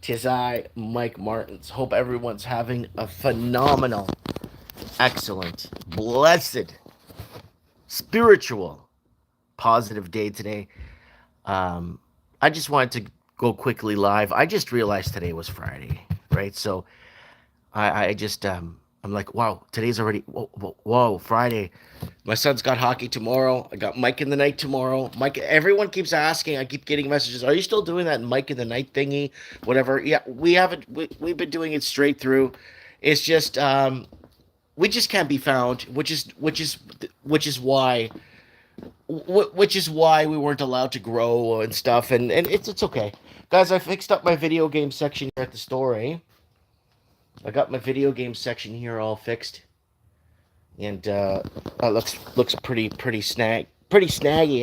Tis I, Mike Martins. Hope everyone's having a phenomenal, excellent, blessed, spiritual, positive day today. Um, I just wanted to go quickly live. I just realized today was Friday, right? So I'm like, wow, today's already, whoa, Friday. My son's got hockey tomorrow. I got Mike in the night tomorrow. Mike, everyone keeps asking. I keep getting messages. Are you still doing that Mike in the night thingy? Whatever. Yeah, we haven't. We've been doing it straight through. It's just we just can't be found, which is why we weren't allowed to grow and stuff. And it's okay, guys. I fixed up my video game section here at the store. Eh? I got my video game section here all fixed, and looks pretty snaggy,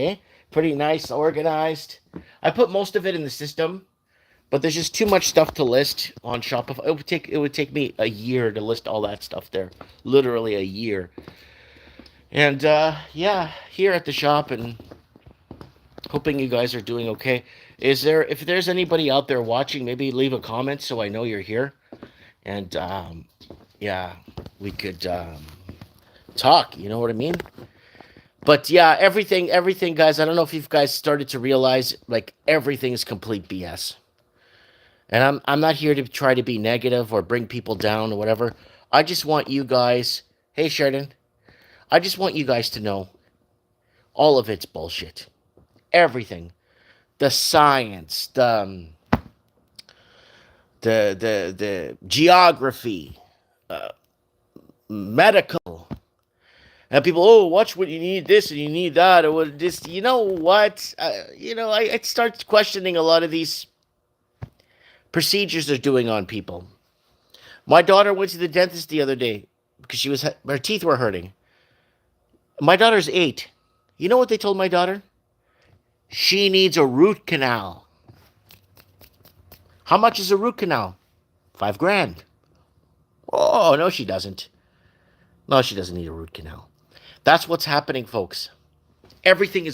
eh? Pretty nice, organized. I put most of it in the system, but there's just too much stuff to list on Shopify. It would take me a year to list all that stuff there, literally a year. And yeah, here at the shop, and hoping you guys are doing okay. If there's anybody out there watching, maybe leave a comment so I know you're here, and yeah, we could talk. You know what I mean? But yeah, everything, guys. I don't know if you guys started to realize, like, everything is complete BS. And I'm not here to try to be negative or bring people down or whatever. I just want you guys. Hey, Sheridan. I just want you guys to know all of it's bullshit. Everything, the science, the geography, uh, medical. And people, oh, watch what you need this and you need that, or what this. You know what? I start questioning a lot of these procedures they're doing on people. My daughter went to the dentist the other day because her teeth were hurting. My daughter's 8. You know what they told my daughter? She needs a root canal. How much is a root canal? $5,000. Oh, no, she doesn't. No, she doesn't need a root canal. That's what's happening, folks. Everything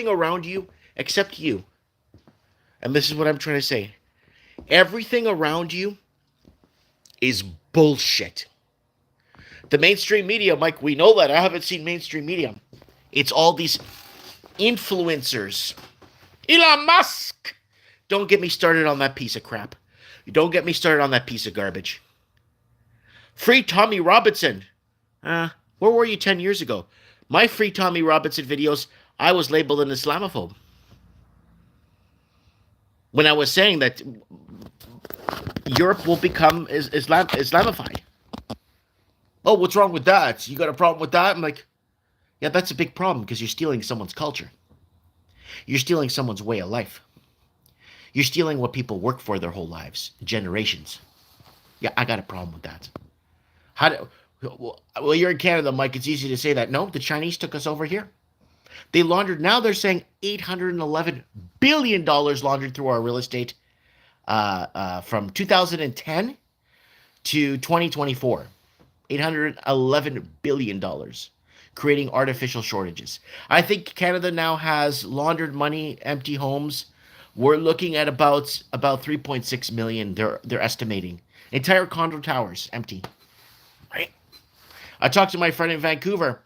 around you except you. And this is what I'm trying to say. Everything around you is bullshit. The mainstream media, Mike, we know that. I haven't seen mainstream media. It's all these influencers. Elon Musk! Don't get me started on that piece of crap. Don't get me started on that piece of garbage. Free Tommy Robinson. Where were you 10 years ago? My free Tommy Robinson videos, I was labeled an Islamophobe. When I was saying that Europe will become Islamified. Oh, what's wrong with that? You got a problem with that? I'm like, yeah, that's a big problem because you're stealing someone's culture. You're stealing someone's way of life. You're stealing what people work for their whole lives, generations. Yeah, I got a problem with that. Well, you're in Canada, Mike. It's easy to say that. No, the Chinese took us over here. They laundered, now they're saying $811 billion laundered through our real estate from 2010 to 2024. $811 billion, creating artificial shortages. I think Canada now has laundered money, empty homes. We're looking at about 3.6 million. They're estimating entire condo towers empty. Right. I talked to my friend in Vancouver.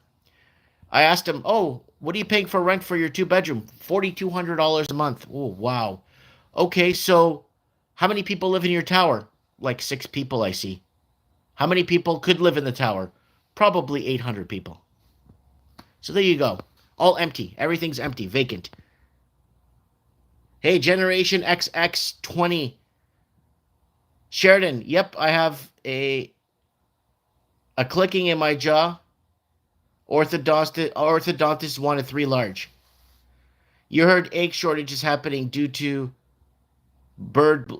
I asked him, "Oh, what are you paying for rent for your 2-bedroom? $4,200 a month." Oh, wow. Okay, so how many people live in your tower? Like 6 people, I see. How many people could live in the tower? Probably 800 people. So there you go. All empty. Everything's empty, vacant. Hey, Generation XX20. Sheridan, yep, I have a clicking in my jaw. Orthodontist wanted 3 large. You heard egg shortage is happening due to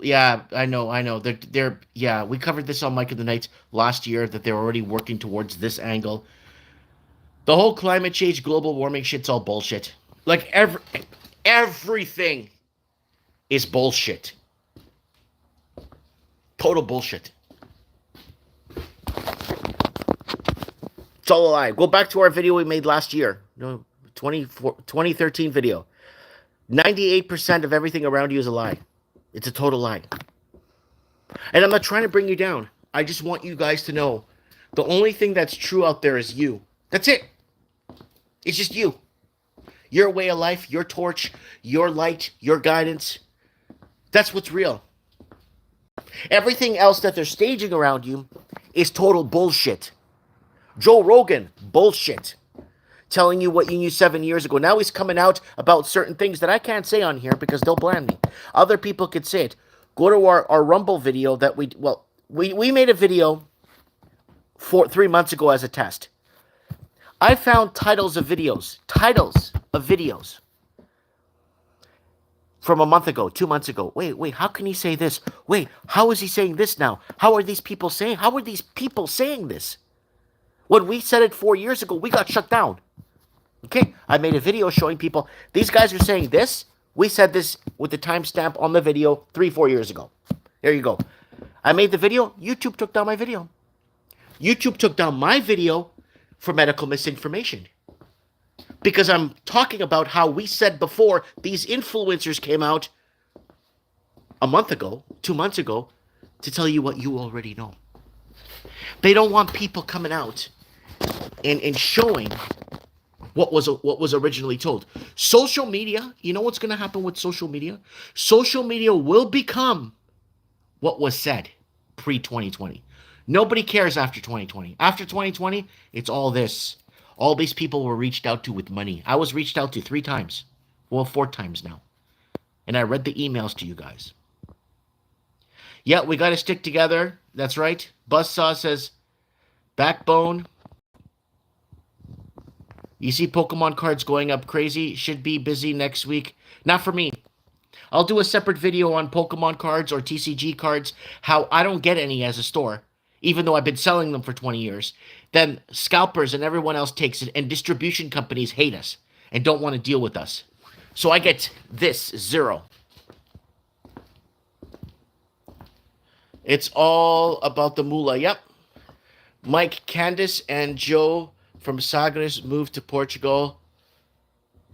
yeah, I know. They're yeah, we covered this on Mike of the Nights last year that they're already working towards this angle. The whole climate change, global warming shit's all bullshit. Like everything is bullshit. Total bullshit. It's all a lie. Go back to our video we made last year. 2013 video. 98% of everything around you is a lie. It's a total lie. And I'm not trying to bring you down. I just want you guys to know the only thing that's true out there is you. That's it. It's just you. Your way of life, your torch, your light, your guidance. That's what's real. Everything else that they're staging around you is total bullshit. Joe Rogan, bullshit. Telling you what you knew 7 years ago. Now he's coming out about certain things that I can't say on here because they'll ban me. Other people could say it. Go to our Rumble video that we made a video 3 months ago as a test. I found titles of videos from a month ago, 2 months ago. Wait, how can he say this? Wait, how is he saying this now? How are these people saying this? When we said it 4 years ago, we got shut down. Okay, I made a video showing people, these guys are saying this. We said this with the timestamp on the video 3-4 years ago. There you go. I made the video. YouTube took down my video. YouTube took down my video for medical misinformation. Because I'm talking about how we said before these influencers came out a month ago, 2 months ago, to tell you what you already know. They don't want people coming out and showing what was originally told. Social media, you know what's going to happen with social media? Social media will become what was said pre-2020. Nobody cares after 2020. After 2020, it's all this. All these people were reached out to with money. I was reached out to 3 times. Well, 4 times now. And I read the emails to you guys. Yeah, we got to stick together. That's right. Buzzsaw says, backbone. You see Pokemon cards going up crazy. Should be busy next week. Not for me. I'll do a separate video on Pokemon cards or TCG cards. How I don't get any as a store. Even though I've been selling them for 20 years. Then scalpers and everyone else takes it. And distribution companies hate us. And don't want to deal with us. So I get this, 0. It's all about the moolah. Yep. Mike, Candace, and Joe from Sagres moved to Portugal.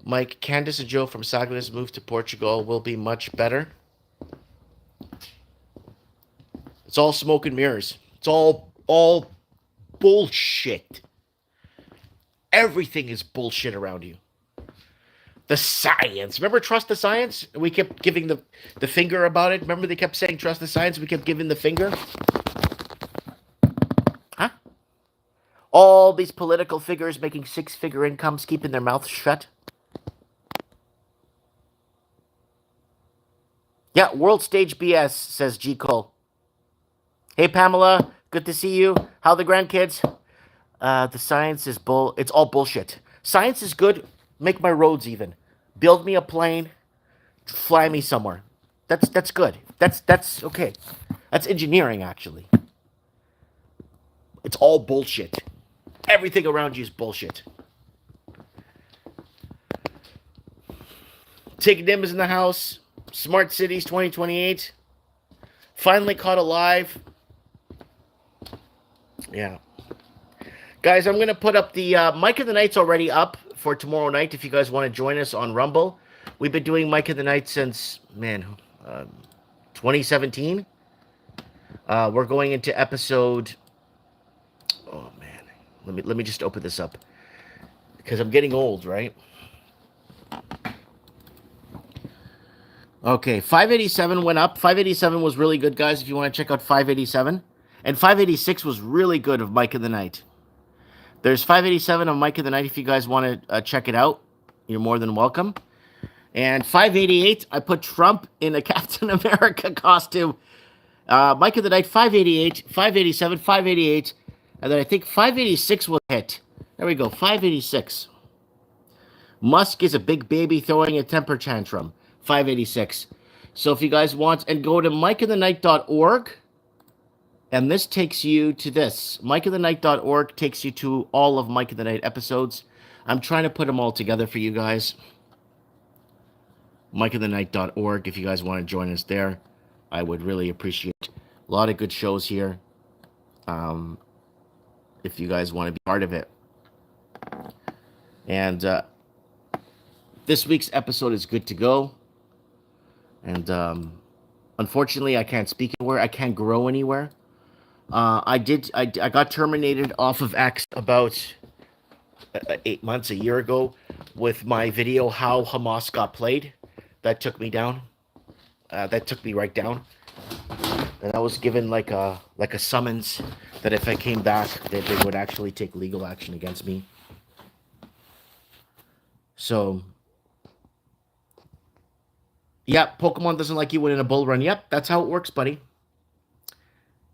Mike, Candace, and Joe from Sagres moved to Portugal will be much better. It's all smoke and mirrors. It's all bullshit. Everything is bullshit around you. The science. Remember trust the science? We kept giving the finger about it. Remember they kept saying trust the science? We kept giving the finger. Huh? All these political figures making 6-figure incomes, keeping their mouths shut. Yeah, world stage BS, says G. Cole. Hey, Pamela. Good to see you. How the grandkids? The science is it's all bullshit. Science is good. Make my roads even. Build me a plane. Fly me somewhere. That's good. That's okay. That's engineering, actually. It's all bullshit. Everything around you is bullshit. Tig Dim is in the house. Smart Cities 2028. Finally caught alive. Yeah. Guys, I'm going to put up the Mike of the Night's already up for tomorrow night if you guys want to join us on Rumble. We've been doing Mike of the Night since, 2017. We're going into episode... Oh, man. Let me just open this up. Because I'm getting old, right? Okay, 587 went up. 587 was really good, guys, if you want to check out 587. And 586 was really good of Mike of the Night. There's 587 of Mike of the Night if you guys want to check it out. You're more than welcome. And 588, I put Trump in a Captain America costume. Mike of the Night, 588, 587, 588. And then I think 586 will hit. There we go, 586. Musk is a big baby throwing a temper tantrum. 586. So if you guys want, and go to mikeofthenight.org. And this takes you to this. mikeofthenight.org takes you to all of Mike of the Night episodes. I'm trying to put them all together for you guys. mikeofthenight.org if you guys want to join us there. I would really appreciate it. A lot of good shows here. If you guys want to be part of it. And this week's episode is good to go. And Unfortunately, I can't speak anywhere. I can't grow anywhere. I got terminated off of X about 8 months, a year ago, with my video how Hamas got played. That took me down. That took me right down, and I was given like a summons that if I came back, they would actually take legal action against me. So, yeah, Pokemon doesn't like you winning a bull run. Yep, that's how it works, buddy.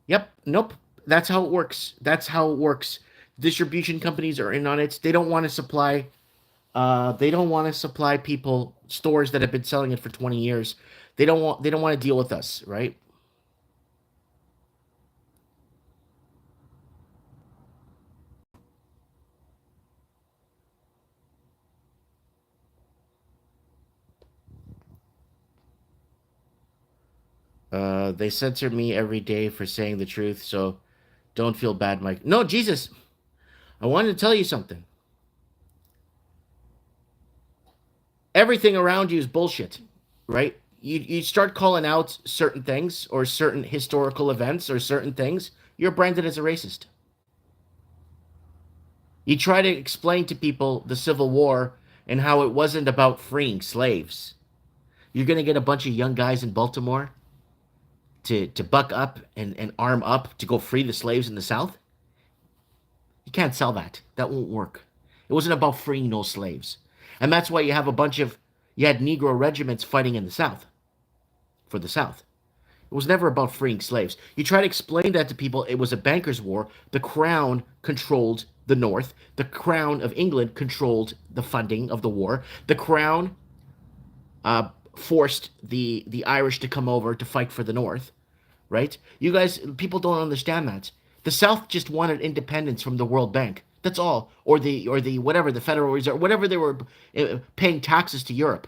Yep, nope, that's how it works. That's how it works. Distribution companies are in on it. They don't want to supply. They don't want to supply people stores that have been selling it for 20 years. They don't want. They don't want to deal with us, right? They censor me every day for saying the truth, so don't feel bad, Mike. No, Jesus, I wanted to tell you something. Everything around you is bullshit, right? You start calling out certain things or certain historical events or certain things, you're branded as a racist. You try to explain to people the Civil War and how it wasn't about freeing slaves. You're going to get a bunch of young guys in Baltimore to buck up and arm up to go free the slaves in the South. You can't sell that. That won't work. It wasn't about freeing no slaves. And that's why you have a bunch of, you had Negro regiments fighting in the South, for the South. It was never about freeing slaves. You try to explain that to people, it was a bankers' war. The crown controlled the North. The crown of England controlled the funding of the war. The crown forced the Irish to come over to fight for the North, right? You guys, people don't understand that. The South just wanted independence from the World Bank. That's all, or the whatever, the Federal Reserve, whatever they were paying taxes to Europe.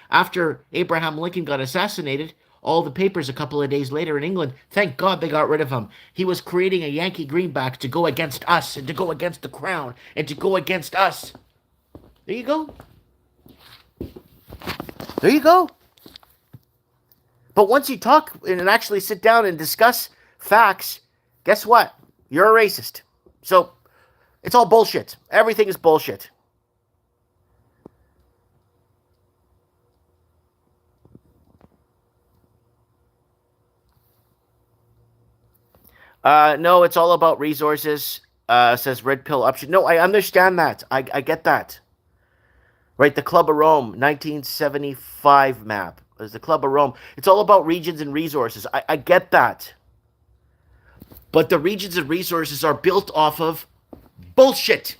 After Abraham Lincoln got assassinated, all the papers a couple of days later in England, thank God they got rid of him. He was creating a Yankee greenback to go against us and to go against the crown and to go against us. There you go. There you go. But once you talk and actually sit down and discuss facts, guess what? You're a racist. So it's all bullshit. Everything is bullshit. No, it's all about resources. Says Red Pill option. No, I understand that. I get that. Right, the Club of Rome, 1975 map. Is the Club of Rome. It's all about regions and resources. I get that. But the regions and resources are built off of bullshit.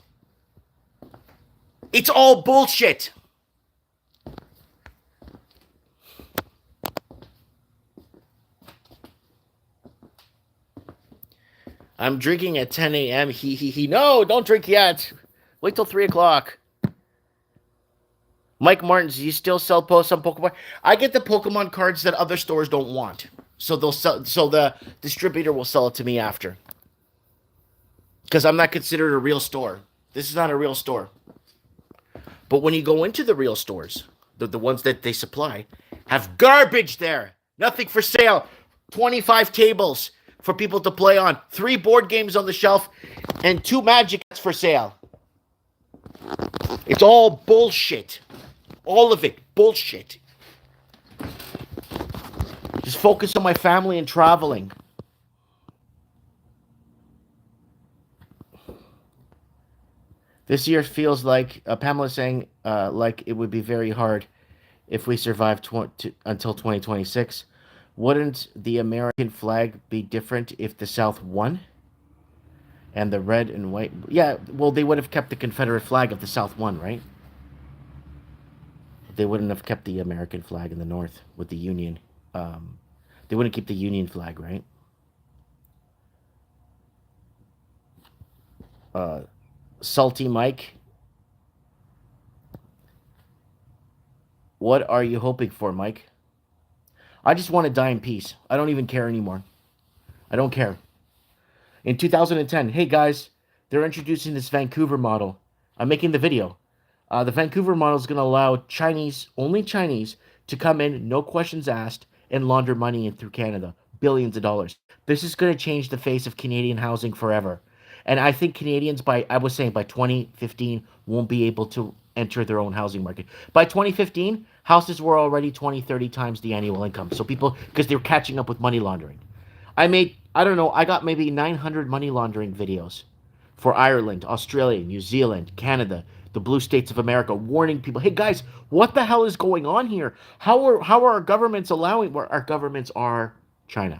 It's all bullshit. I'm drinking at 10 a.m. He. No, don't drink yet. Wait till 3 o'clock. Mike Martins, you still sell some Pokemon? I get the Pokemon cards that other stores don't want. So they'll sell. So the distributor will sell it to me after. Because I'm not considered a real store. This is not a real store. But when you go into the real stores, the ones that they supply, have garbage there. Nothing for sale. 25 tables for people to play on. 3 board games on the shelf. And 2 Magic for sale. It's all bullshit. All of it. Bullshit. Just focus on my family and traveling. This year feels like Pamela saying like it would be very hard if we survive until 2026. Wouldn't the American flag be different if the South won? And the red and white. Yeah, well, they would have kept the Confederate flag if the South won, right? They wouldn't have kept the American flag in the North with the Union. They wouldn't keep the Union flag, right? Salty Mike. What are you hoping for, Mike? I just want to die in peace. I don't even care anymore. I don't care. In 2010, hey guys, they're introducing this Vancouver model. I'm making the video. The Vancouver model is going to allow Chinese, only Chinese, to come in, no questions asked, and launder money in through Canada, billions of dollars. This is going to change the face of Canadian housing forever. And I think Canadians, I was saying by 2015, won't be able to enter their own housing market. By 2015, houses were already 20, 30 times the annual income. So people, because they're catching up with money laundering. I don't know, I got maybe 900 money laundering videos for Ireland, Australia, New Zealand, Canada, the blue states of America, warning people, hey guys, what the hell is going on here? How are our governments allowing, where our governments are China?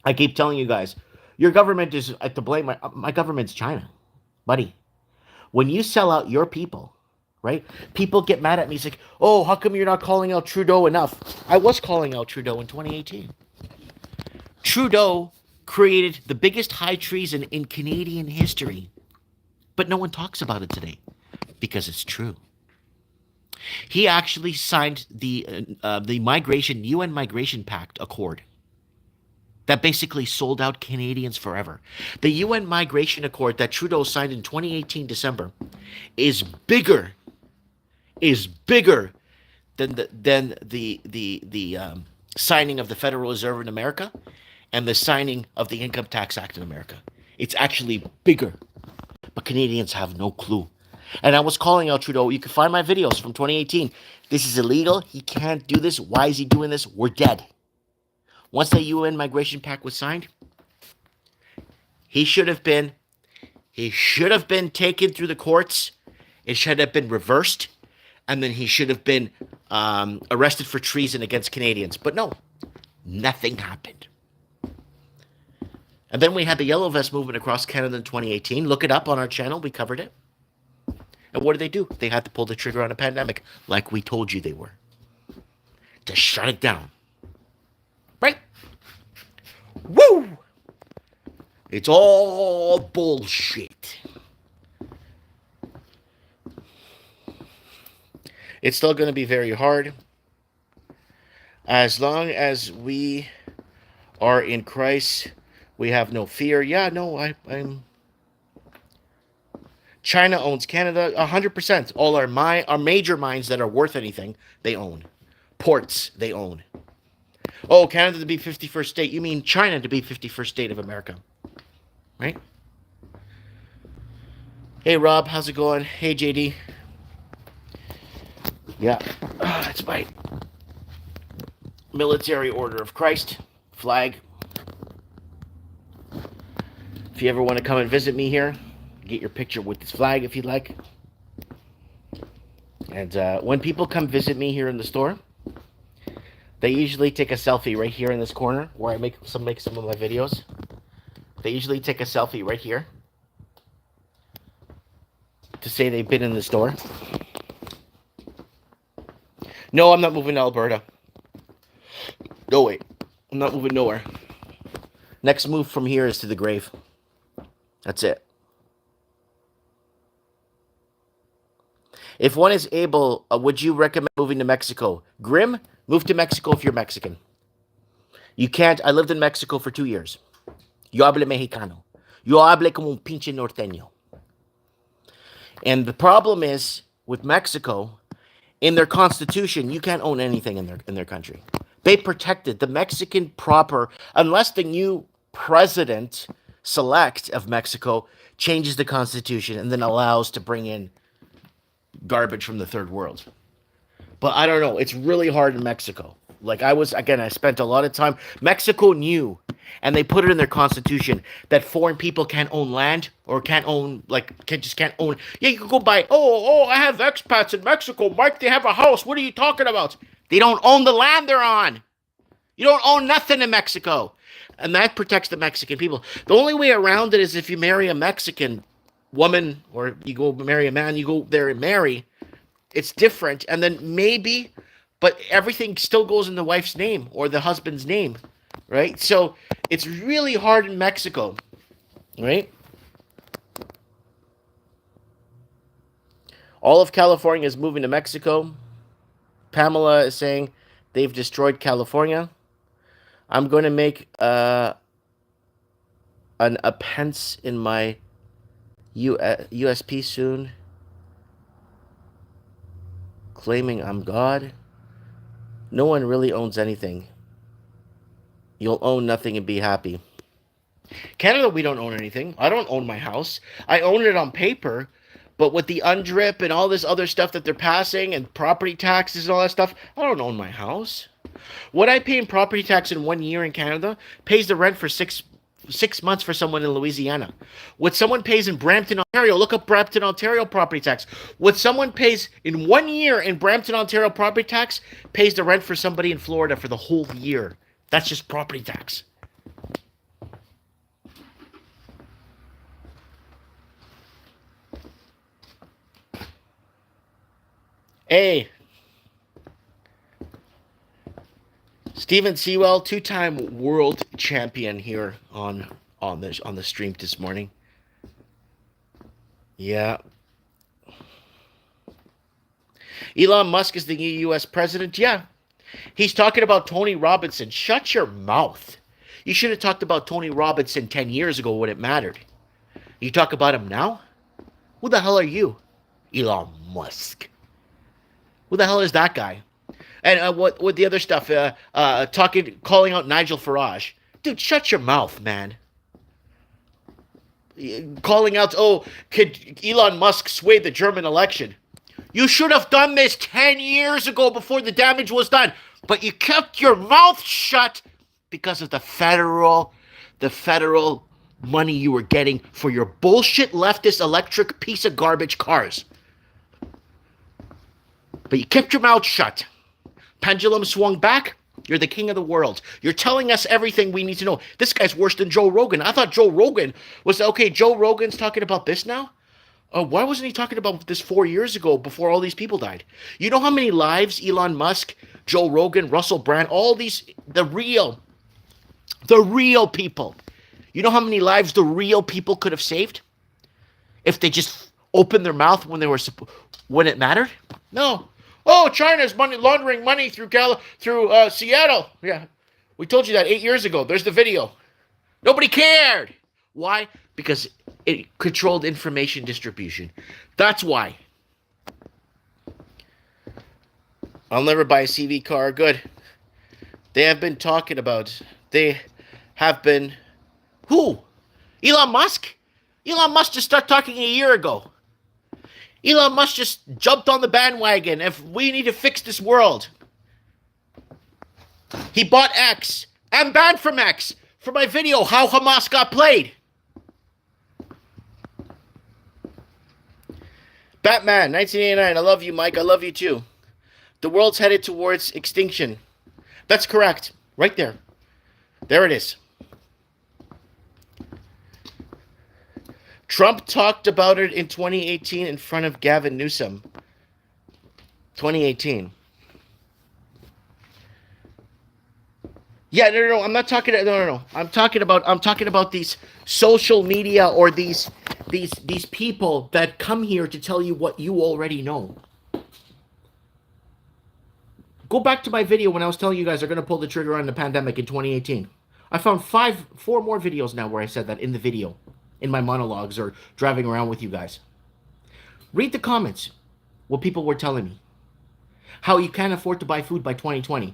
I keep telling you guys, your government is to blame. My government's China, buddy. When you sell out your people, right? People get mad at me. It's like, oh, how come you're not calling out Trudeau enough? I was calling out Trudeau in 2018. Trudeau created the biggest high treason in Canadian history, but no one talks about it today because it's true. He actually signed the migration UN Migration Pact Accord that basically sold out Canadians forever. The UN Migration Accord that Trudeau signed in 2018 December is bigger than the signing of the Federal Reserve in America and the signing of the Income Tax Act in America. It's actually bigger, but Canadians have no clue. And I was calling out Trudeau. You can find my videos from 2018. This is illegal. He can't do this. Why is he doing this? We're dead. Once the UN Migration Pact was signed, he should have been taken through the courts. It should have been reversed, and then he should have been arrested for treason against Canadians. But no, nothing happened. And then we had the Yellow Vest movement across Canada in 2018. Look it up on our channel. We covered it. And what did they do? They had to pull the trigger on a pandemic, like we told you they were, to shut it down. Right? Woo! It's all bullshit. It's still going to be very hard. As long as we are in Christ, we have no fear. Yeah, no, I'm... China owns Canada 100%. All our major mines that are worth anything, they own. Ports, they own. Oh, Canada to be 51st state. You mean China to be 51st state of America. Right? Hey, Rob. How's it going? Hey, JD. Yeah. It's my military order of Christ flag. If you ever want to come and visit me here, get your picture with this flag if you'd like. And when people come visit me here in the store, they usually take a selfie right here in this corner where I make some of my videos. They usually take a selfie right here to say they've been in the store. No, I'm not moving to Alberta. No, wait. I'm not moving nowhere. Next move from here is to the grave. That's it. If one is able, would you recommend moving to Mexico? Grim, move to Mexico if you're Mexican. You can't. I lived in Mexico for 2 years. Yo hablo mexicano. Yo hablo como un pinche norteño. And the problem is, with Mexico, in their constitution, you can't own anything in their country. They protected the Mexican proper, unless the new president select of Mexico changes the constitution and then allows to bring in garbage from the third world. But I don't know. It's really hard in Mexico. Like I spent a lot of time. Mexico knew, and they put it in their constitution, that foreign people can't own land or can't own, can't own. Yeah, you can go buy, I have expats in Mexico. Mike, they have a house. What are you talking about? They don't own the land they're on. You don't own nothing in Mexico. And that protects the Mexican people. The only way around it is if you marry a Mexican woman, or you go marry a man, you go there and marry. It's different. And then maybe, but everything still goes in the wife's name or the husband's name, right? So it's really hard in Mexico, right? All of California is moving to Mexico. Pamela is saying they've destroyed California. I'm going to make an appendix in my USP soon, claiming I'm God. No one really owns anything. You'll own nothing and be happy. Canada, we don't own anything. I don't own my house. I own it on paper, but with the UNDRIP and all this other stuff that they're passing and property taxes and all that stuff, I don't own my house. What I pay in property tax in 1 year in Canada pays the rent for six months for someone in Louisiana. What someone pays in Brampton, Ontario, look up Brampton, Ontario property tax. What someone pays in 1 year in Brampton, Ontario property tax pays the rent for somebody in Florida for the whole year. That's just property tax. Hey, Steven Sewell, two-time world champion here on the stream this morning. Yeah. Elon Musk is the new U.S. president. Yeah. He's talking about Tony Robinson. Shut your mouth. You should have talked about Tony Robinson 10 years ago when it mattered. You talk about him now? Who the hell are you? Elon Musk. Who the hell is that guy? And what the other stuff? Calling out Nigel Farage. Dude, shut your mouth, man. Calling out, could Elon Musk sway the German election? You should have done this 10 years ago before the damage was done. But you kept your mouth shut because of the federal money you were getting for your bullshit leftist electric piece of garbage cars. But you kept your mouth shut. Pendulum swung back. You're the king of the world. You're telling us everything we need to know. This guy's worse than Joe Rogan. I thought Joe Rogan was, okay, Joe Rogan's talking about this now? Why wasn't he talking about this 4 years ago before all these people died? You know how many lives Elon Musk, Joe Rogan, Russell Brand, all these, the real people. You know how many lives the real people could have saved? If they just opened their mouth when it mattered? No. Oh, China's laundering money through Seattle. Yeah, we told you that 8 years ago. There's the video. Nobody cared. Why? Because it controlled information distribution. That's why. I'll never buy a CV car. Good. They have been talking about. They have been. Who? Elon Musk? Elon Musk just started talking a year ago. Elon Musk just jumped on the bandwagon. If we need to fix this world. He bought X. I'm banned from X for my video, How Hamas Got Played. Batman, 1989. I love you, Mike. I love you too. The world's headed towards extinction. That's correct. Right there. There it is. Trump talked about it in 2018 in front of Gavin Newsom. 2018. Yeah, no. I'm not talking. No. I'm talking about these social media or these people that come here to tell you what you already know. Go back to my video when I was telling you guys they're going to pull the trigger on the pandemic in 2018. I found 4 more videos now where I said that in the video, in my monologues or driving around with you guys. Read the comments, what people were telling me. How you can't afford to buy food by 2020.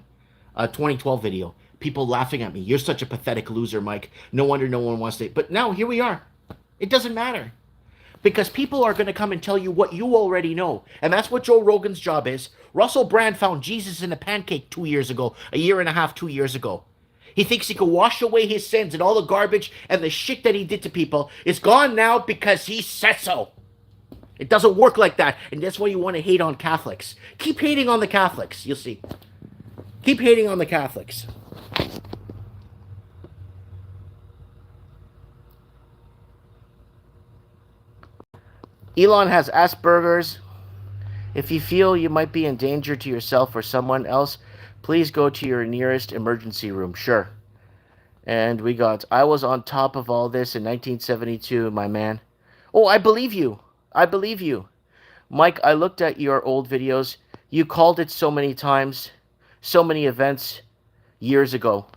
2012 video. People laughing at me. You're such a pathetic loser, Mike. No wonder no one wants to. But now, here we are. It doesn't matter. Because people are going to come and tell you what you already know. And that's what Joe Rogan's job is. Russell Brand found Jesus in a pancake 2 years ago. A year and a half, 2 years ago. He thinks he can wash away his sins and all the garbage and the shit that he did to people is gone now because he says so. It doesn't work like that. And that's why you want to hate on Catholics. Keep hating on the Catholics. You'll see. Keep hating on the Catholics. Elon has Asperger's. If you feel you might be in danger to yourself or someone else, please go to your nearest emergency room. Sure. And we got, I was on top of all this in 1972, my man. Oh, I believe you. I believe you. Mike, I looked at your old videos. You called it so many times, so many events years ago.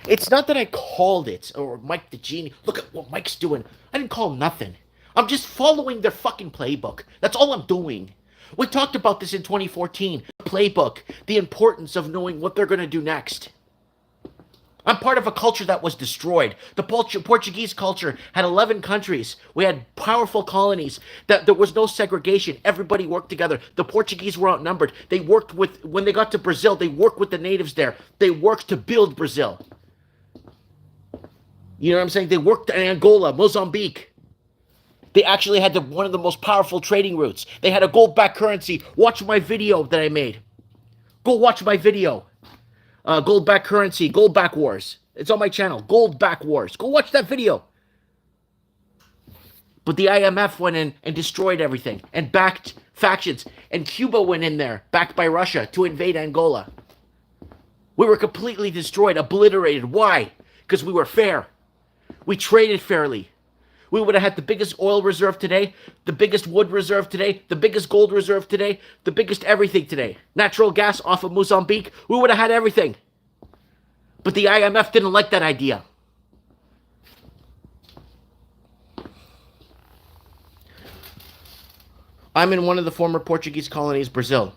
It's not that I called it, or Mike the Genie. Look at what Mike's doing. I didn't call nothing. I'm just following their fucking playbook. That's all I'm doing. We talked about this in 2014. Playbook. The importance of knowing what they're going to do next. I'm part of a culture that was destroyed. The Portuguese culture had 11 countries. We had powerful colonies. That there was no segregation. Everybody worked together. The Portuguese were outnumbered. They worked with when they got to Brazil. They worked with the natives there. They worked to build Brazil. You know what I'm saying? They worked in Angola, Mozambique. They actually had one of the most powerful trading routes. They had a gold-backed currency. Watch my video that I made. Go watch my video. Gold-backed currency, gold-back wars. It's on my channel. Gold-back wars. Go watch that video. But the IMF went in and destroyed everything and backed factions. And Cuba went in there, backed by Russia, to invade Angola. We were completely destroyed, obliterated. Why? Because we were fair. We traded fairly. We would have had the biggest oil reserve today, the biggest wood reserve today, the biggest gold reserve today, the biggest everything today. Natural gas off of Mozambique, we would have had everything. But the IMF didn't like that idea. I'm in one of the former Portuguese colonies, Brazil.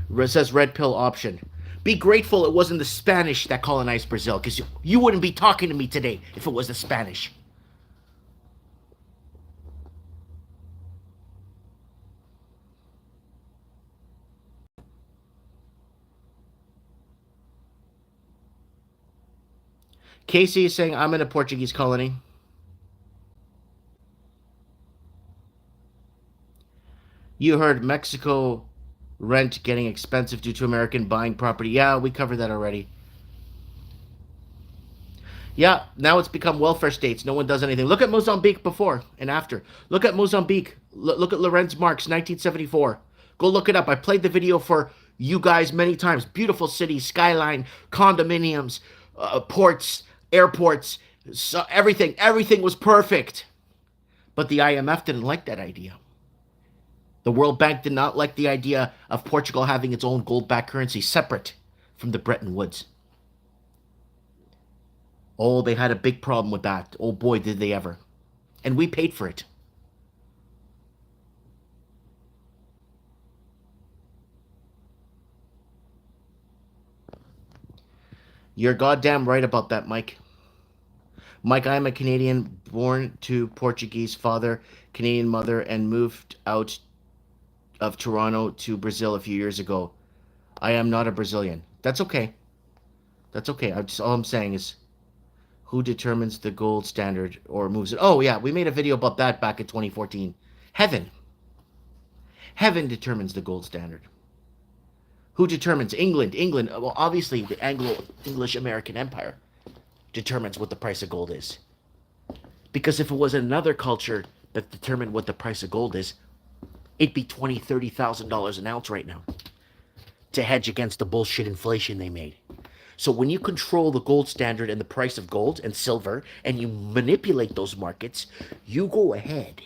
It says red pill option. Be grateful it wasn't the Spanish that colonized Brazil, because you wouldn't be talking to me today if it was the Spanish. Casey is saying, I'm in a Portuguese colony. You heard Mexico rent getting expensive due to American buying property. Yeah, we covered that already. Yeah, now it's become welfare states. No one does anything. Look at Mozambique before and after. Look at Mozambique. Look at Lorenz Marx, 1974. Go look it up. I played the video for you guys many times. Beautiful city, skyline, condominiums, ports, airports, so everything. Everything was perfect. But the IMF didn't like that idea. The World Bank did not like the idea of Portugal having its own gold-backed currency separate from the Bretton Woods. Oh, they had a big problem with that. Oh boy, did they ever. And we paid for it. You're goddamn right about that, Mike. Mike, I am a Canadian born to Portuguese father, Canadian mother, and moved out of Toronto to Brazil a few years ago. I am not a Brazilian. That's okay. That's okay. All I'm saying is, who determines the gold standard or moves it? Oh, yeah, we made a video about that back in 2014. Heaven. Heaven determines the gold standard. Who determines? England. England. Well, obviously, the Anglo-English-American Empire determines what the price of gold is. Because if it was another culture that determined what the price of gold is, it'd be $20,000, $30,000 an ounce right now to hedge against the bullshit inflation they made. So when you control the gold standard and the price of gold and silver, and you manipulate those markets, you go ahead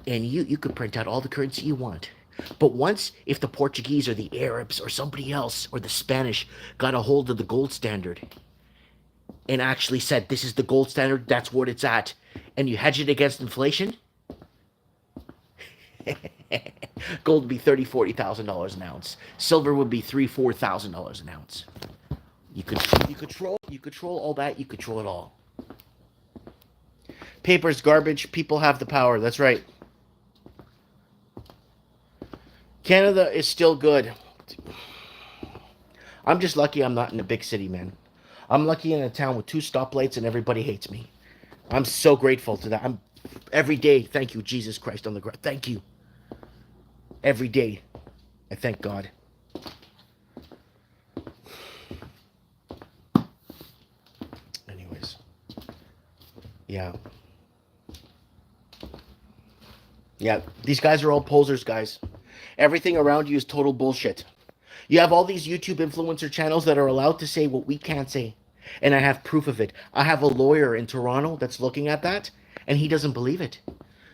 and you could print out all the currency you want. But once, if the Portuguese or the Arabs or somebody else or the Spanish got a hold of the gold standard and actually said, this is the gold standard, that's what it's at, and you hedge it against inflation, gold would be $30,000, $40,000 an ounce. Silver would be $3,000, $4,000 an ounce. You control all that. You control it all. Paper's garbage. People have the power. That's right. Canada is still good. I'm just lucky I'm not in a big city, man. I'm lucky in a town with 2 stoplights and everybody hates me. I'm so grateful to that. I'm every day. Thank you, Jesus Christ on the ground. Thank you. Every day, I thank God. Anyways, yeah. Yeah, these guys are all posers, guys. Everything around you is total bullshit. You have all these YouTube influencer channels that are allowed to say what we can't say. And I have proof of it. I have a lawyer in Toronto that's looking at that, and he doesn't believe it.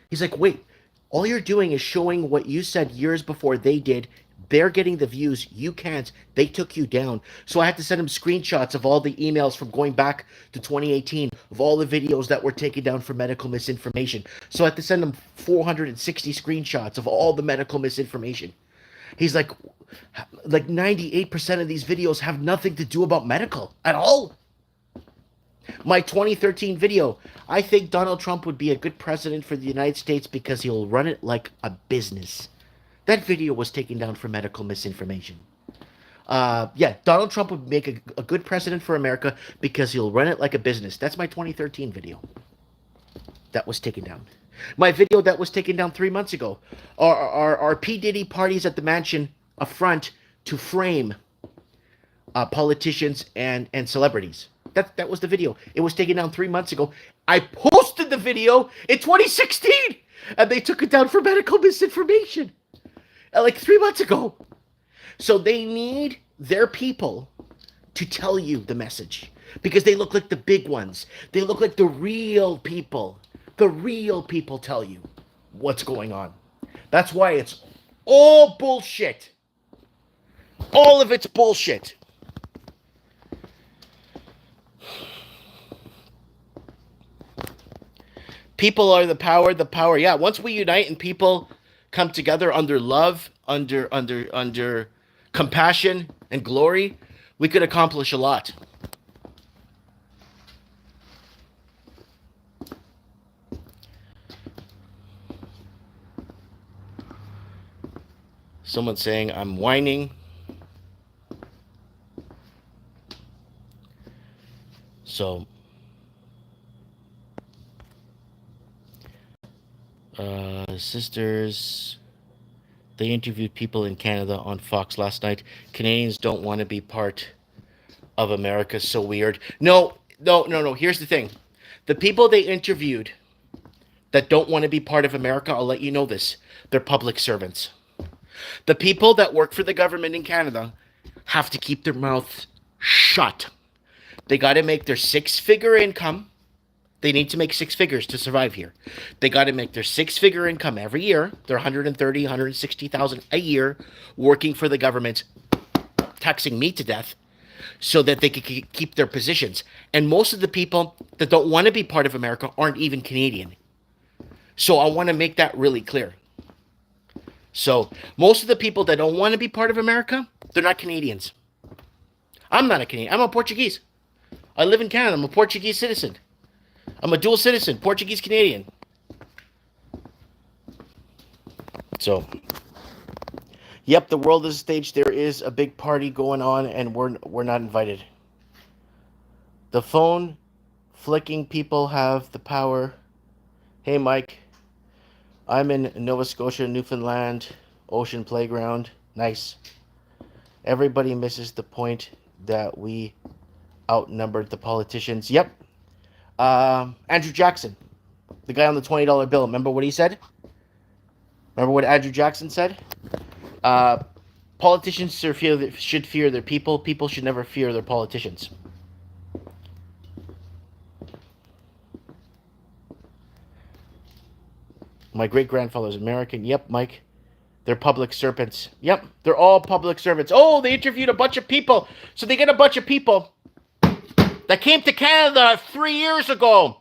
He's like, wait, all you're doing is showing what you said years before they did. They're getting the views. You can't. They took you down. So I had to send him screenshots of all the emails from going back to 2018, of all the videos that were taken down for medical misinformation. So I had to send him 460 screenshots of all the medical misinformation. He's like 98% of these videos have nothing to do about medical at all. My 2013 video, I think Donald Trump would be a good president for the United States because he'll run it like a business. That video was taken down for medical misinformation. Yeah, Donald Trump would make a good president for America because he'll run it like a business. That's my 2013 video. That was taken down. My video that was taken down 3 months ago are P. Diddy parties at the mansion a front to frame politicians and celebrities. That was the video. It was taken down 3 months ago. I posted the video in 2016, and they took it down for medical misinformation like 3 months ago. So they need their people to tell you the message because they look like the big ones. They look like the real people. The real people tell you what's going on. That's why it's all bullshit. All of it's bullshit. People are the power, the power. Yeah, once we unite and people come together under love, under compassion and glory, we could accomplish a lot. Someone's saying I'm whining. So sisters, they interviewed people in Canada on Fox last night. Canadians don't want to be part of America. So weird. No. Here's the thing. The people they interviewed that don't want to be part of America, I'll let you know this. They're public servants. The people that work for the government in Canada have to keep their mouths shut. They got to make their 6-figure income. They need to make 6 figures to survive here. They got to make their 6-figure income every year. They're 130, 160,000 a year working for the government, taxing me to death so that they can keep their positions. And most of the people that don't want to be part of America aren't even Canadian. So I want to make that really clear. So most of the people that don't want to be part of America, they're not Canadians. I'm not a Canadian. I'm a Portuguese. I live in Canada. I'm a Portuguese citizen. I'm a dual citizen, Portuguese Canadian. So, yep, the world is a stage. There is a big party going on, and we're not invited. The phone flicking people have the power. Hey, Mike. I'm in Nova Scotia, Newfoundland, Ocean Playground. Nice. Everybody misses the point that we outnumbered the politicians. Yep. Andrew Jackson, the guy on the $20 bill. Remember what he said? Remember what Andrew Jackson said? Politicians should fear their people. People should never fear their politicians. My great-grandfather is American. Yep, Mike. They're public servants. Yep, they're all public servants. Oh, they interviewed a bunch of people. So they get a bunch of people that came to Canada 3 years ago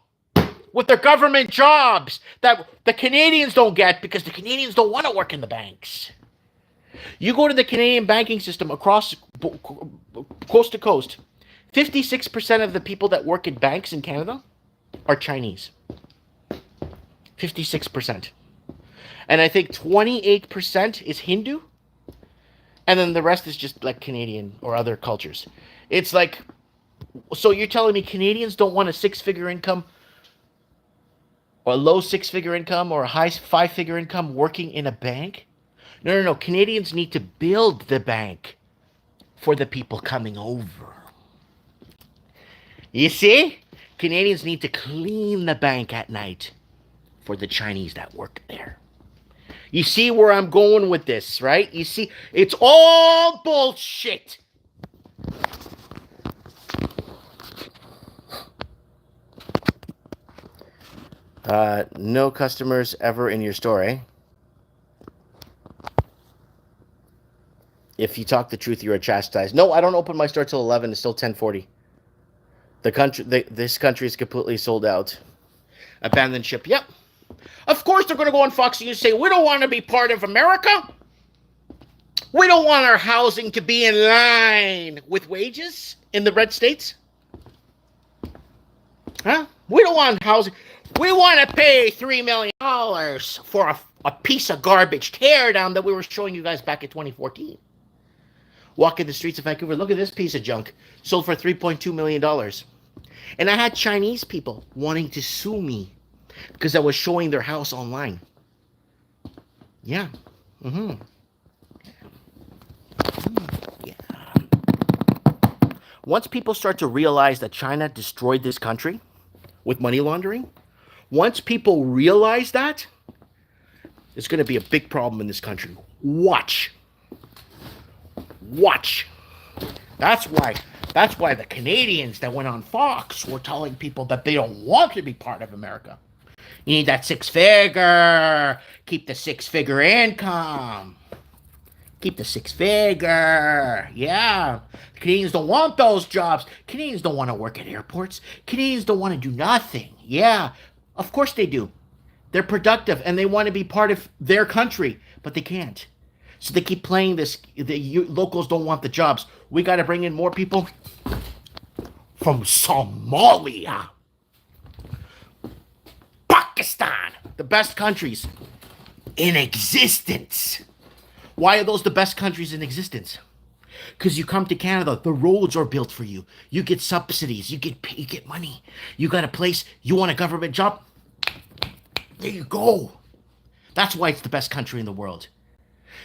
with their government jobs that the Canadians don't get because the Canadians don't want to work in the banks. You go to the Canadian banking system across coast to coast, 56% of the people that work in banks in Canada are Chinese. 56%. And I think 28% is Hindu. And then the rest is just like Canadian or other cultures. It's like, so you're telling me Canadians don't want a 6-figure income or a low 6-figure income or a high 5-figure income working in a bank? No. Canadians need to build the bank for the people coming over. You see? Canadians need to clean the bank at night for the Chinese that work there. You see where I'm going with this, right? You see, it's all bullshit. No customers ever in your store, eh? If you talk the truth, you are chastised. No, I don't open my store till 11. It's still 10:40. This country is completely sold out. Abandoned ship. Yep. Of course they're going to go on Fox News and say, we don't want to be part of America. We don't want our housing to be in line with wages in the red states. Huh? We don't want housing. We want to pay $3 million for a piece of garbage teardown that we were showing you guys back in 2014. Walking the streets of Vancouver. Look at this piece of junk. Sold for $3.2 million. And I had Chinese people wanting to sue me because I was showing their house online. Yeah. Mm-hmm. Yeah. Once people start to realize that China destroyed this country with money laundering, once people realize that, it's going to be a big problem in this country. Watch. Watch. That's why the Canadians that went on Fox were telling people that they don't want to be part of America. You need that six-figure. Keep the six-figure income. Keep the six-figure. Yeah. Canadians don't want those jobs. Canadians don't want to work at airports. Canadians don't want to do nothing. Yeah. Of course they do. They're productive and they want to be part of their country, but they can't. So they keep playing this. The locals don't want the jobs. We got to bring in more people from Somalia, Pakistan, the best countries in existence. Why are those the best countries in existence? Because you come to Canada, the roads are built for you. You get subsidies. You get money. You got a place. You want a government job? There you go. That's why it's the best country in the world.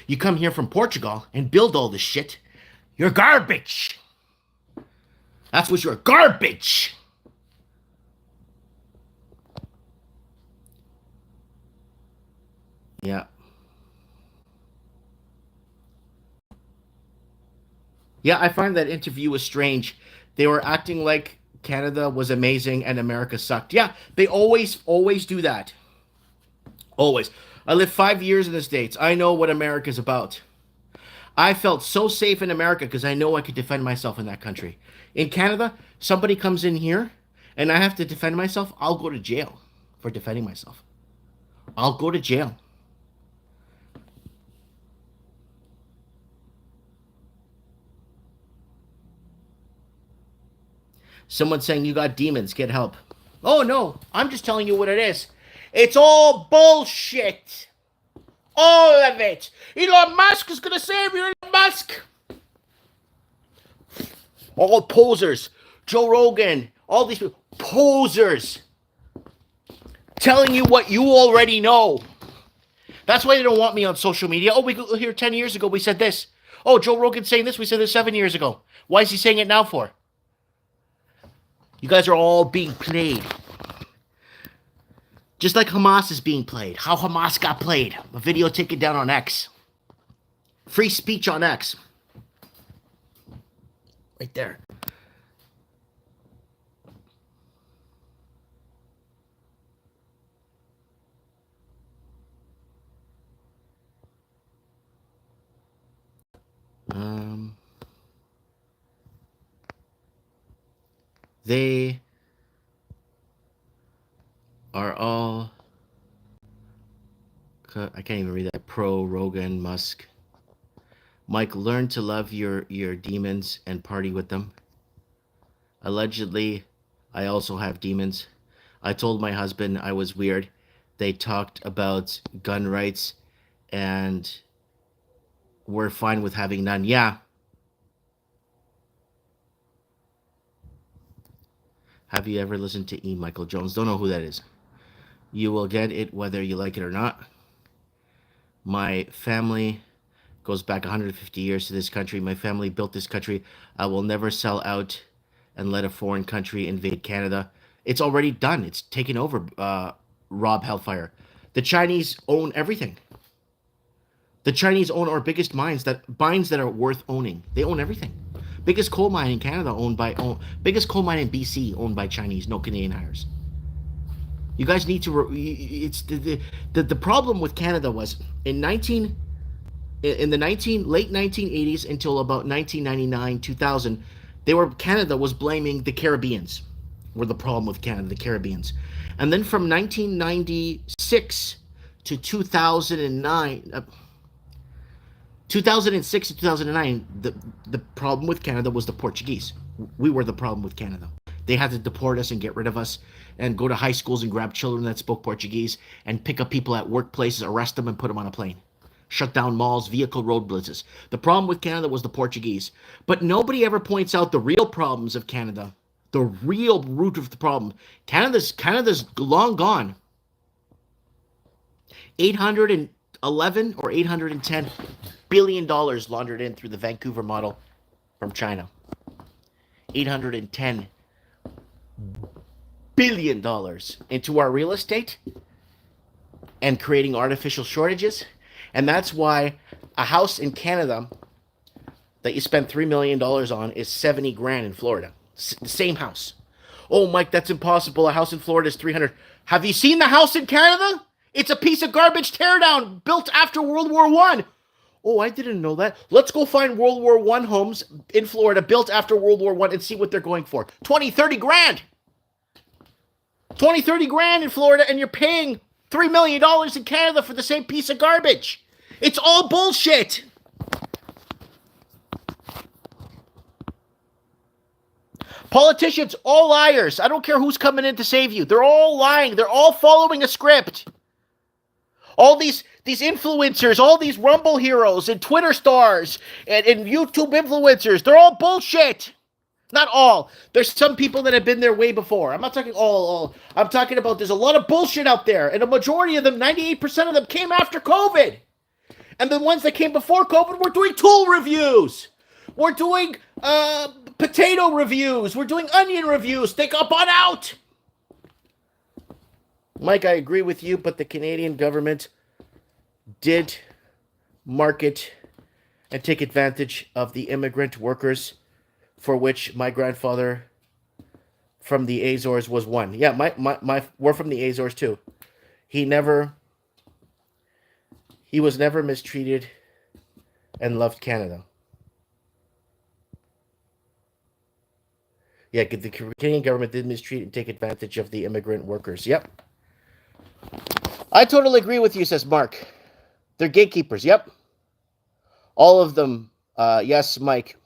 You come here from Portugal and build all this shit, you're garbage. That's what you're, garbage. Yeah. Yeah, I find that interview was strange. They were acting like Canada was amazing and America sucked. Yeah, they always do that. Always. I lived 5 years in the States. I know what America's about. I felt so safe in America because I know I could defend myself in that country. In Canada, somebody comes in here and I have to defend myself, I'll go to jail for defending myself. I'll go to jail. Someone saying you got demons, get help. Oh no, I'm just telling you what it is. It's all bullshit. All of it. Elon Musk is gonna save you, Elon Musk. All posers. Joe Rogan. All these people. Posers. Telling you what you already know. That's why they don't want me on social media. Oh, we here 10 years ago, we said this. Oh, Joe Rogan's saying this. We said this 7 years ago. Why is he saying it now for? You guys are all being played. Just like Hamas is being played. How Hamas got played. A video taken down on X. Free speech on X. Right there. They are all, I can't even read that, pro Rogan, Musk. Mike, learn to love your demons and party with them. Allegedly, I also have demons. I told my husband I was weird. They talked about gun rights and we're fine with having none. Yeah. Have you ever listened to E. Michael Jones? Don't know who that is. You will get it whether you like it or not. My family goes back 150 years to this country. My family built this country. I will never sell out and let a foreign country invade Canada. It's already done. It's taken over, Rob Hellfire. The Chinese own everything. The Chinese own our biggest mines that are worth owning. They own everything. Biggest coal mine in Canada biggest coal mine in BC owned by Chinese, no Canadian hires. You guys need to. It's the problem with Canada was in the late 1980s until about 1999 2000, Canada was blaming the Caribbeans were the problem with Canada, the Caribbeans, and then from 1996 to 2009. 2006 to 2009, the problem with Canada was the Portuguese. We were the problem with Canada. They had to deport us and get rid of us and go to high schools and grab children that spoke Portuguese and pick up people at workplaces, arrest them, and put them on a plane. Shut down malls, vehicle road blitzes. The problem with Canada was the Portuguese. But nobody ever points out the real problems of Canada, the real root of the problem. Canada's long gone. 811 or 810 billion dollars laundered in through the Vancouver model from China. 810 billion dollars into our real estate and creating artificial shortages. And that's why a house in Canada that you spend $3 million on is 70 grand in Florida. The same house. Oh, Mike, that's impossible. A house in Florida is 300. Have you seen the house in Canada? It's a piece of garbage teardown built after World War One. Oh, I didn't know that. Let's go find World War One homes in Florida built after World War One and see what they're going for. 20, 30 grand. 20, 30 grand in Florida, and you're paying $3 million in Canada for the same piece of garbage. It's all bullshit. Politicians, all liars. I don't care who's coming in to save you. They're all lying. They're all following a script. All these influencers, all these Rumble heroes and Twitter stars and YouTube influencers, they're all bullshit. Not all. There's some people that have been there way before. I'm not talking all. I'm talking about there's a lot of bullshit out there. And a majority of them, 98% of them, came after COVID. And the ones that came before COVID were doing tool reviews. We're doing potato reviews. We're doing onion reviews. They got bought out. Mike, I agree with you, but the Canadian government did market and take advantage of the immigrant workers, for which my grandfather from the Azores was one. Yeah, we're from the Azores too. He was never mistreated and loved Canada. Yeah, the Canadian government did mistreat and take advantage of the immigrant workers. Yep. I totally agree with you, says Mark. They're gatekeepers. Yep. All of them. Yes, Mike.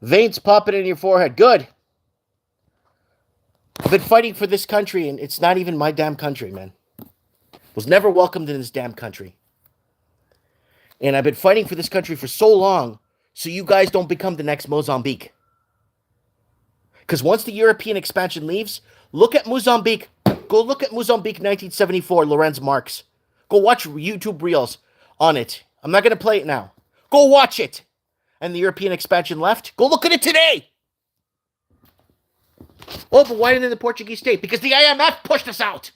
Veins popping in your forehead. Good. I've been fighting for this country, and it's not even my damn country, man. Was never welcomed in this damn country. And I've been fighting for this country for so long, so you guys don't become the next Mozambique. Because once the European expansion leaves, look at Mozambique. Go look at Mozambique 1974, Lorenz Marx. Go watch YouTube reels on it. I'm not going to play it now. Go watch it. And the European expansion left. Go look at it today. Oh, but why didn't the Portuguese stay? Because the IMF pushed us out.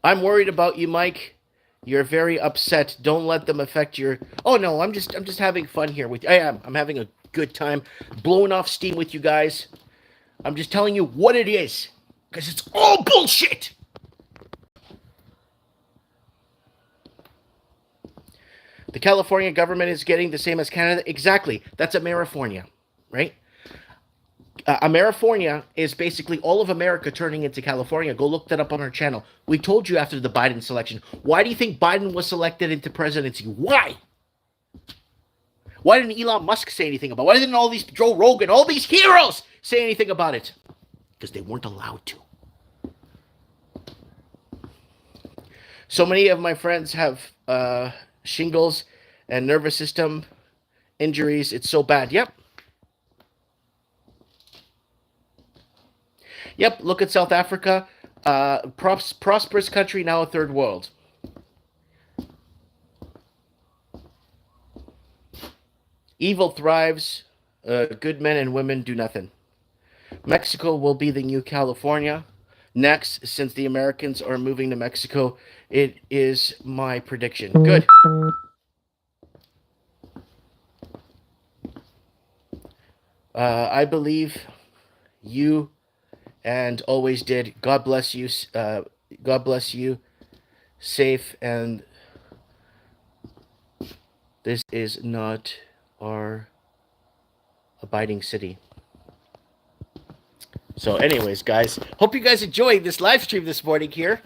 I'm worried about you, Mike. You're very upset. Don't let them affect your... Oh, no, I'm just having fun here with you. I am. I'm having a good time blowing off steam with you guys. I'm just telling you what it is. Because it's all bullshit. The California government is getting the same as Canada. Exactly. That's Amerifornia, right? Amerifornia is basically all of America turning into California. Go look that up on our channel. We told you after the Biden selection. Why do you think Biden was selected into presidency? Why? Why didn't Elon Musk say anything about it? Why didn't all these Joe Rogan, all these heroes say anything about it? Because they weren't allowed to. So many of my friends have shingles and nervous system injuries. It's so bad. Yep. Yep, look at South Africa. Prosperous country, now a third world. Evil thrives. Good men and women do nothing. Mexico will be the new California. Next, since the Americans are moving to Mexico, it is my prediction. Good. I believe you and always did. God bless you. God bless you. Safe, and this is not our abiding city. So anyways, guys, hope you guys enjoyed this live stream this morning here.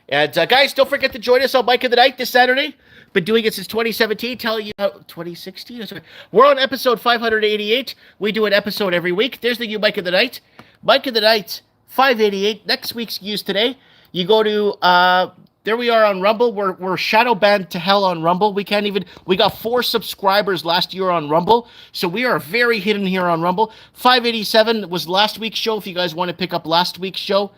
And guys, don't forget to join us on Mike of the Night this Saturday. Been doing it since 2017, telling you how 2016. Sorry. We're on episode 588. We do an episode every week. There's the new Mike of the Night. Mike of the Night 588. Next week's news today. You go to there we are on Rumble. We're shadow banned to hell on Rumble. We got 4 subscribers last year on Rumble. So we are very hidden here on Rumble. 587 was last week's show if you guys want to pick up last week's show.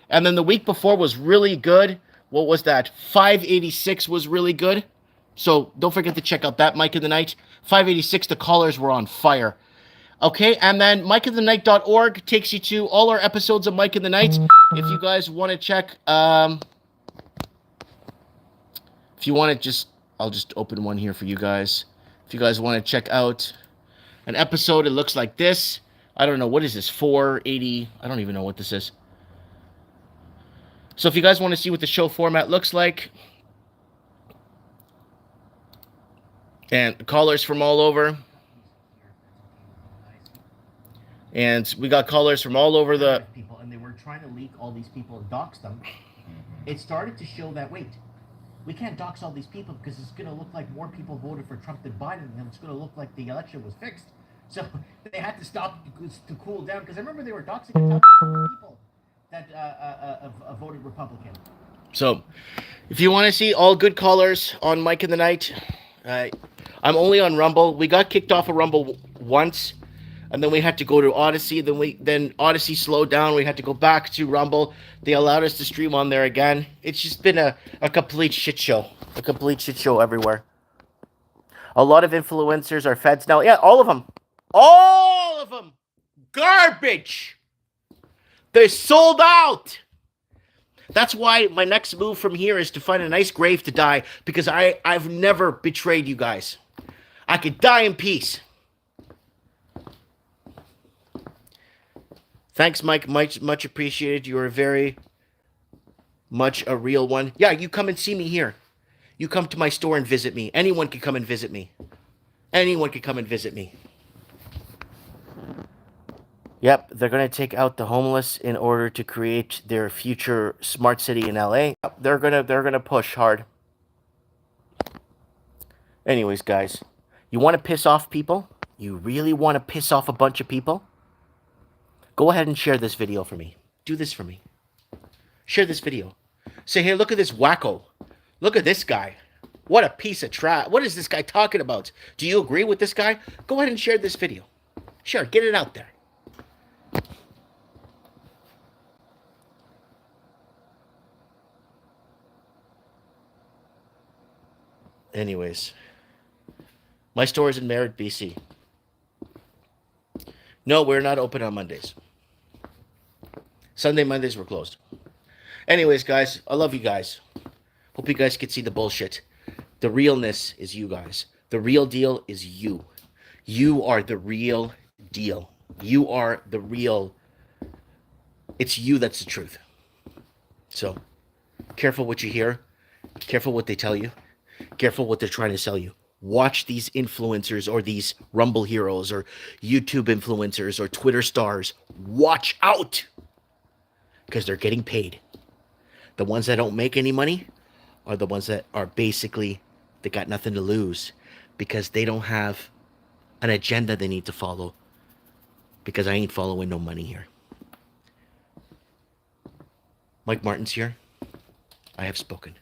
And then the week before was really good. What was that? 586 was really good. So don't forget to check out that Mike of the Night. 586, the callers were on fire. Okay, and then mikeofthenight.org takes you to all our episodes of Mike of the Night. If you guys want to check, if you want to I'll just open one here for you guys. If you guys want to check out an episode, it looks like this. I don't know, what is this, 480? I don't even know what this is. So if you guys want to see what the show format looks like, and callers from all over, and we got callers from all over the people, and they were trying to leak all these people and dox them. It started to show that, wait, we can't dox all these people because it's going to look like more people voted for Trump than Biden, and it's going to look like the election was fixed. So they had to stop to cool down, because I remember they were doxing a ton of people that voted Republican. So, if you want to see all good callers on Mike in the Night, I'm only on Rumble. We got kicked off of Rumble once, and then we had to go to Odyssey. Then Odyssey slowed down. We had to go back to Rumble. They allowed us to stream on there again. It's just been a complete shit show. A complete shit show everywhere. A lot of influencers are feds now. Yeah, all of them. All of them. Garbage. They're sold out. That's why my next move from here is to find a nice grave to die, because I've never betrayed you guys. I could die in peace. Thanks, Mike. Much appreciated. You are very much a real one. Yeah, you come and see me here. You come to my store and visit me. Anyone can come and visit me. Anyone can come and visit me. Yep, they're going to take out the homeless in order to create their future smart city in LA. They're going to push hard. Anyways, guys, you want to piss off people? You really want to piss off a bunch of people? Go ahead and share this video for me. Do this for me. Share this video. Say, hey, look at this wacko. Look at this guy. What a piece of trash. What is this guy talking about? Do you agree with this guy? Go ahead and share this video. Share, get it out there. Anyways, my store is in Merritt, BC. No, we're not open on Mondays. Sunday, Mondays, we're closed. Anyways, guys, I love you guys. Hope you guys can see the bullshit. The realness is you guys. The real deal is you. You are the real deal. You are the real. It's you that's the truth. So, careful what you hear. Careful what they tell you. Careful what they're trying to sell you. Watch these influencers or these Rumble heroes or YouTube influencers or Twitter stars. Watch out! Because they're getting paid. The ones that don't make any money are the ones that are basically, they got nothing to lose because they don't have an agenda they need to follow, because I ain't following no money here. Mike Martin's here. I have spoken.